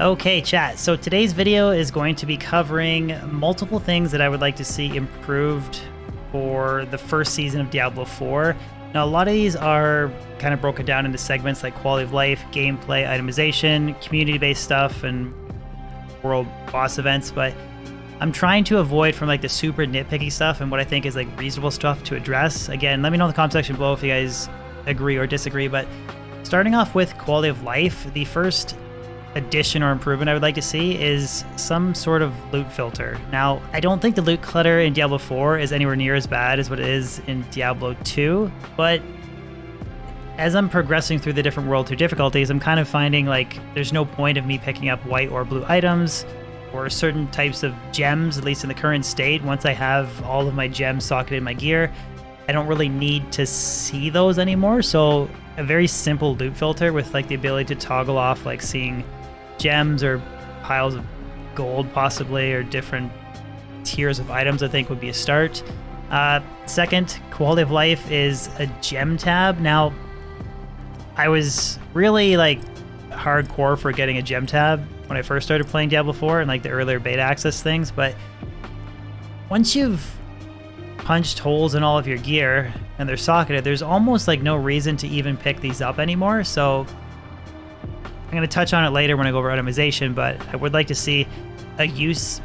Okay, chat. So today's video is going to be covering multiple things that I would like to see improved for the first season of Diablo 4. Now, a lot of these are kind of broken down into segments like quality of life, gameplay, itemization, community-based stuff, and world boss events, but I'm trying to avoid from like the super nitpicky stuff and what I think is like reasonable stuff to address. Again, let me know in the comment section below if you guys agree or disagree, but starting off with quality of life, the first addition or improvement I would like to see is some sort of loot filter. Now, I don't think the loot clutter in Diablo 4 is anywhere near as bad as what it is in Diablo 2, but as I'm progressing through the different world 2 difficulties, I'm kind of finding like there's no point of me picking up white or blue items or certain types of gems, at least in the current state. Once I have all of my gems socketed in my gear, I don't really need to see those anymore. So a very simple loot filter with like the ability to toggle off like seeing gems or piles of gold possibly, or different tiers of items, I think would be a start. Second, quality of life is a gem tab. Now, I was really like hardcore for getting a gem tab when I first started playing Diablo 4 and like the earlier beta access things, but once you've punched holes in all of your gear and they're socketed, there's almost like no reason to even pick these up anymore. So I'm going to touch on it later when I go over itemization, but I would like to see a use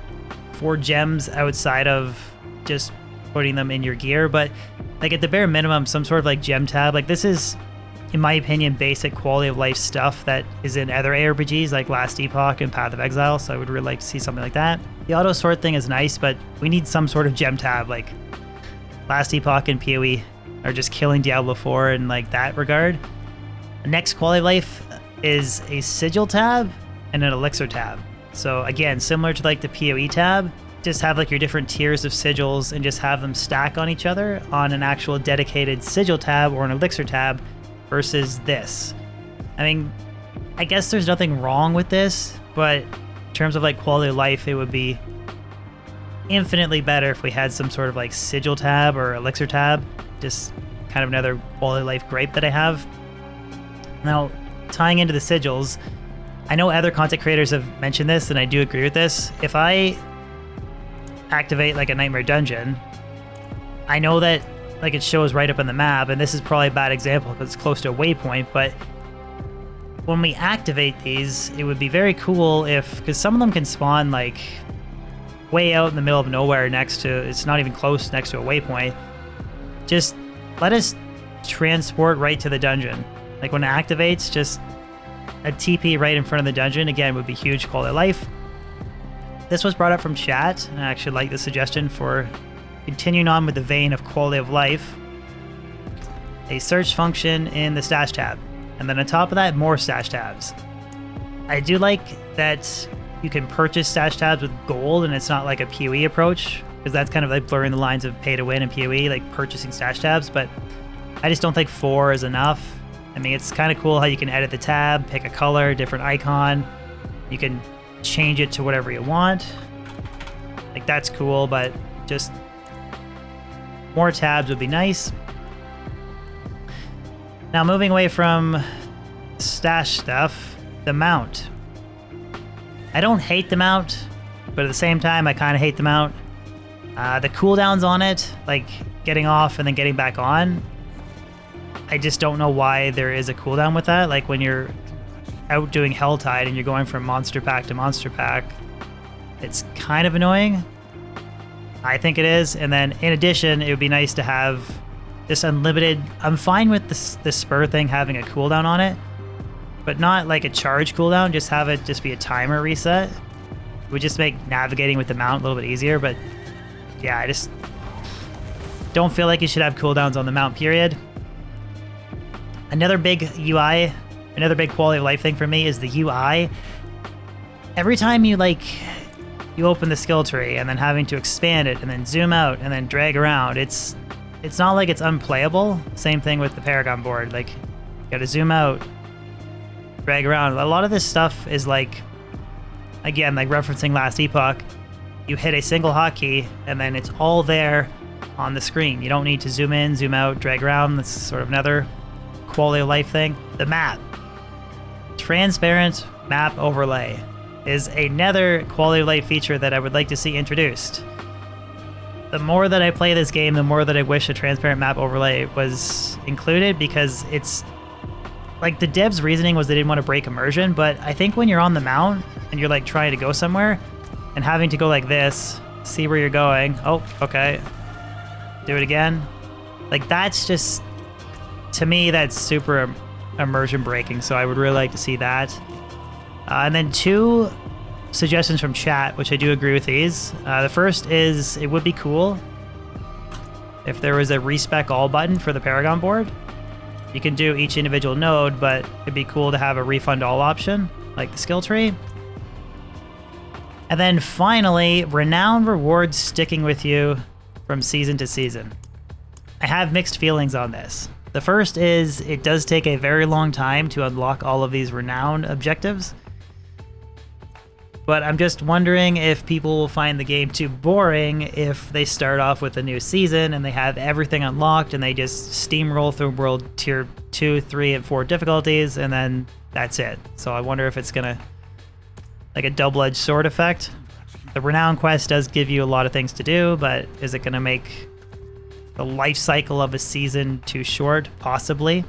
for gems outside of just putting them in your gear. But like at the bare minimum, some sort of like gem tab, like this is, in my opinion, basic quality of life stuff that is in other ARPGs like Last Epoch and Path of Exile. So I would really like to see something like that. The auto sort thing is nice, but we need some sort of gem tab. Like Last Epoch and PoE are just killing Diablo 4 in like that regard. The next quality of life is a sigil tab and an elixir tab. So again, similar to like the PoE tab, just have like your different tiers of sigils and just have them stack on each other on an actual dedicated sigil tab or an elixir tab versus this. I mean, I guess there's nothing wrong with this, but in terms of like quality of life, it would be infinitely better if we had some sort of like sigil tab or elixir tab. Just kind of another quality of life gripe that I have. Now, tying into the sigils, I know other content creators have mentioned this, and I do agree with this. If I activate like a nightmare dungeon, I know that like it shows right up on the map, and this is probably a bad example because it's close to a waypoint, but when we activate these, it would be very cool if, because some of them can spawn like way out in the middle of nowhere next to, it's not even close next to a waypoint, just let us transport right to the dungeon. Like when it activates, just a TP right in front of the dungeon, again, would be huge quality of life. This was brought up from chat, and I actually like the suggestion for continuing on with the vein of quality of life. A search function in the stash tab, and then on top of that, more stash tabs. I do like that you can purchase stash tabs with gold, and it's not like a PoE approach, because that's kind of like blurring the lines of pay to win and PoE, like purchasing stash tabs, but I just don't think 4 is enough. I mean, it's kind of cool how you can edit the tab, pick a color, different icon. You can change it to whatever you want. Like, that's cool, but just more tabs would be nice. Now, moving away from stash stuff, the mount. I don't hate the mount, but at the same time, I kind of hate the mount. The cooldowns on it, like getting off and then getting back on, I just don't know why there is a cooldown with that. Like when you're out doing Helltide and you're going from monster pack to monster pack, it's kind of annoying. I think it is. And then in addition, it would be nice to have this unlimited, I'm fine with the spur thing having a cooldown on it, but not like a charge cooldown, just have it just be a timer reset. It would just make navigating with the mount a little bit easier, but yeah, I just don't feel like you should have cooldowns on the mount, period. Another big UI, another big quality of life thing for me is the UI. Every time you open the skill tree and then having to expand it and then zoom out and then drag around, it's not like it's unplayable. Same thing with the Paragon board. Like, you gotta zoom out, drag around. A lot of this stuff is like, again, like referencing Last Epoch, you hit a single hotkey and then it's all there on the screen. You don't need to zoom in, zoom out, drag around. That's sort of another quality of life thing. The map. Transparent map overlay. is another quality of life feature that I would like to see introduced. The more that I play this game, the more that I wish a transparent map overlay was included, because it's like the devs' reasoning was they didn't want to break immersion, but I think when you're on the mount and you're like trying to go somewhere and having to go like this, see where you're going. Oh, okay. Do it again. Like that's just, to me, that's super immersion breaking. So I would really like to see that. And then 2 suggestions from chat, which I do agree with these. The first is it would be cool if there was a respec all button for the Paragon board. You can do each individual node, but it'd be cool to have a refund all option, like the skill tree. And then finally, renown rewards sticking with you from season to season. I have mixed feelings on this. The first is it does take a very long time to unlock all of these renown objectives. But I'm just wondering if people will find the game too boring if they start off with a new season and they have everything unlocked and they just steamroll through World Tier 2, 3, and 4 difficulties, and then that's it. So I wonder if it's gonna, like a double-edged sword effect. The Renown quest does give you a lot of things to do, but is it gonna make the life cycle of a season too short? Possibly.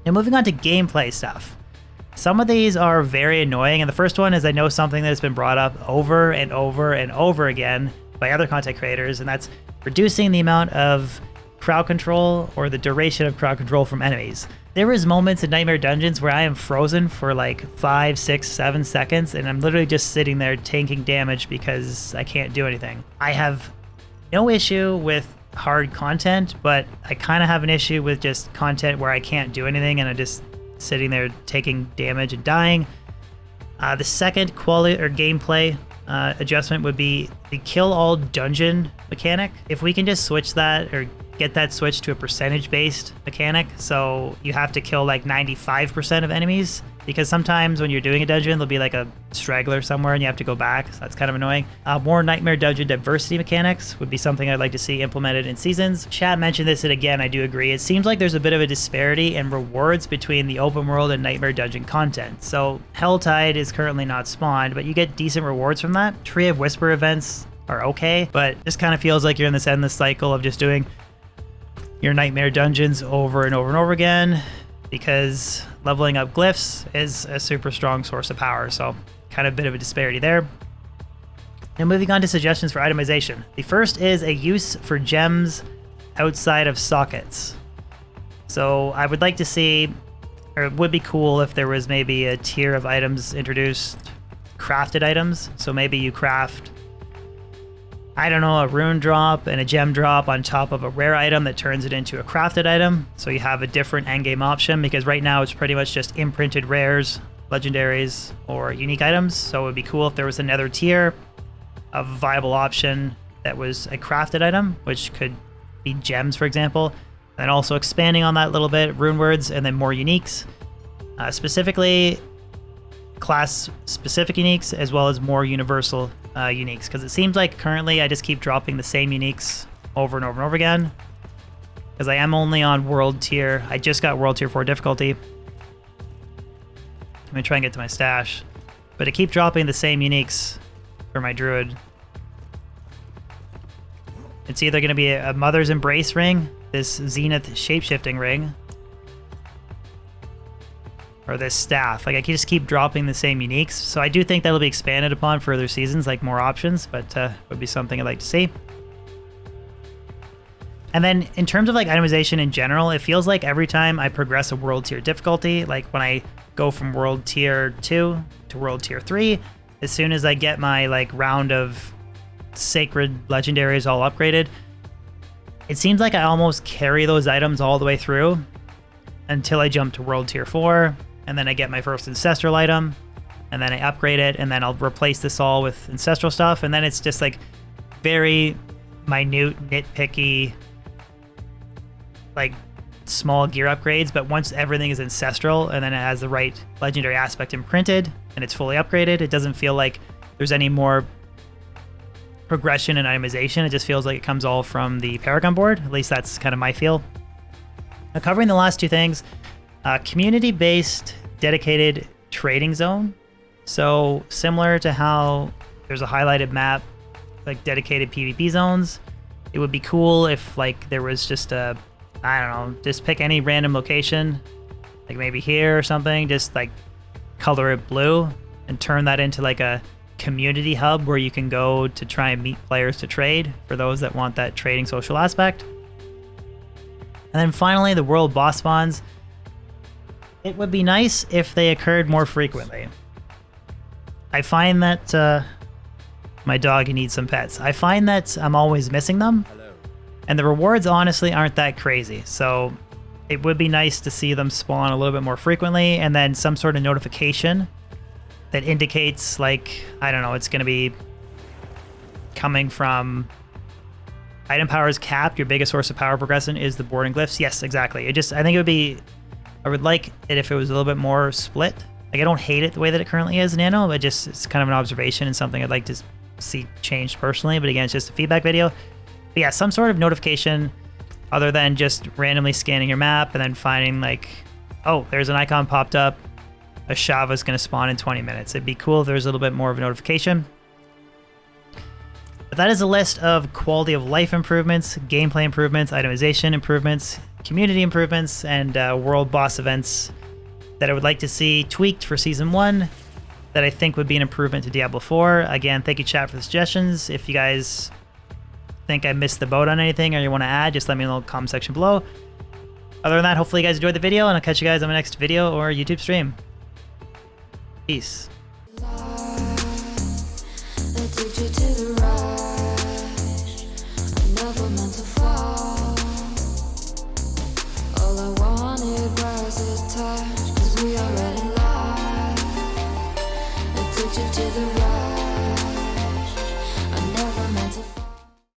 Now moving on to gameplay stuff. Some of these are very annoying, and the first one is I know something that's been brought up over and over and over again by other content creators, and that's reducing the amount of crowd control or the duration of crowd control from enemies. There is moments in Nightmare Dungeons where I am frozen for like 5, 6, 7 seconds, and I'm literally just sitting there tanking damage because I can't do anything. I have no issue with hard content, but I kind of have an issue with just content where I can't do anything and I just sitting there taking damage and dying. The second quality or gameplay adjustment would be the kill all dungeon mechanic. If we can just switch that or get that switched to a percentage based mechanic, so you have to kill like 95% of enemies, because sometimes when you're doing a dungeon there'll be like a straggler somewhere and you have to go back, so that's kind of annoying. More Nightmare Dungeon diversity mechanics would be something I'd like to see implemented in seasons. Chat mentioned this, and again I do agree. It seems like there's a bit of a disparity in rewards between the open world and Nightmare Dungeon content. So Helltide is currently not spawned, but you get decent rewards from that. Tree of Whisper events are okay, but this kind of feels like you're in this endless cycle of just doing your Nightmare Dungeons over and over and over again, because leveling up glyphs is a super strong source of power, so kind of a bit of a disparity there. Now moving on to suggestions for itemization. The first is a use for gems outside of sockets. So I would like to see, or it would be cool if there was maybe a tier of items introduced, crafted items. So maybe you craft, I don't know, a rune drop and a gem drop on top of a rare item that turns it into a crafted item. So you have a different endgame option, because right now it's pretty much just imprinted rares, legendaries, or unique items. So it would be cool if there was another tier of viable option that was a crafted item, which could be gems, for example. And also expanding on that a little bit, rune words, and then more uniques. Specifically, class-specific uniques, as well as more universal uniques, because it seems like currently I just keep dropping the same uniques over and over and over again, because I am only on world tier. I just got world tier 4 difficulty. I'm gonna try and get to my stash, but I keep dropping the same uniques for my druid. It's either gonna be a Mother's Embrace ring, this Zenith shapeshifting ring, or this staff. Like I can just keep dropping the same uniques. So I do think that'll be expanded upon further seasons, like more options, but would be something I'd like to see. And then in terms of like itemization in general, it feels like every time I progress a world tier difficulty, like when I go from world tier 2 to world tier 3, as soon as I get my like round of sacred legendaries all upgraded, it seems like I almost carry those items all the way through until I jump to world tier 4. And then I get my first ancestral item, and then I upgrade it, and then I'll replace this all with ancestral stuff, and then it's just like very minute, nitpicky, like small gear upgrades. But once everything is ancestral and then it has the right legendary aspect imprinted and it's fully upgraded, it doesn't feel like there's any more progression and itemization. It just feels like it comes all from the Paragon board. At least that's kind of my feel. Now, covering the last two things, community-based dedicated trading zone. So similar to how there's a highlighted map, like dedicated PvP zones, it would be cool if like there was just a, I don't know, just pick any random location, like maybe here or something, just like color it blue and turn that into like a community hub where you can go to try and meet players to trade for those that want that trading social aspect. And then finally, the world boss spawns. It would be nice if they occurred more frequently. I find that my dog needs some pets. I find that I'm always missing them. Hello. And the rewards honestly aren't that crazy. So it would be nice to see them spawn a little bit more frequently, and then some sort of notification that indicates, like, I don't know, it's going to be coming from item power is capped. Your biggest source of power progression is the boarding glyphs. Yes, exactly. I think it would be, I would like it if it was a little bit more split. Like, I don't hate it the way that it currently is in Nano, but just it's kind of an observation and something I'd like to see changed personally. But again, it's just a feedback video. But yeah, some sort of notification other than just randomly scanning your map and then finding like, oh, there's an icon popped up. A Shava's going to spawn in 20 minutes. It'd be cool if there's a little bit more of a notification. But that is a list of quality of life improvements, gameplay improvements, itemization improvements, community improvements, and world boss events that I would like to see tweaked for Season 1 that I think would be an improvement to Diablo 4. Again, thank you, chat, for the suggestions. If you guys think I missed the boat on anything or you want to add, just let me know in the comment section below. Other than that, hopefully you guys enjoyed the video, and I'll catch you guys on my next video or YouTube stream. Peace. To the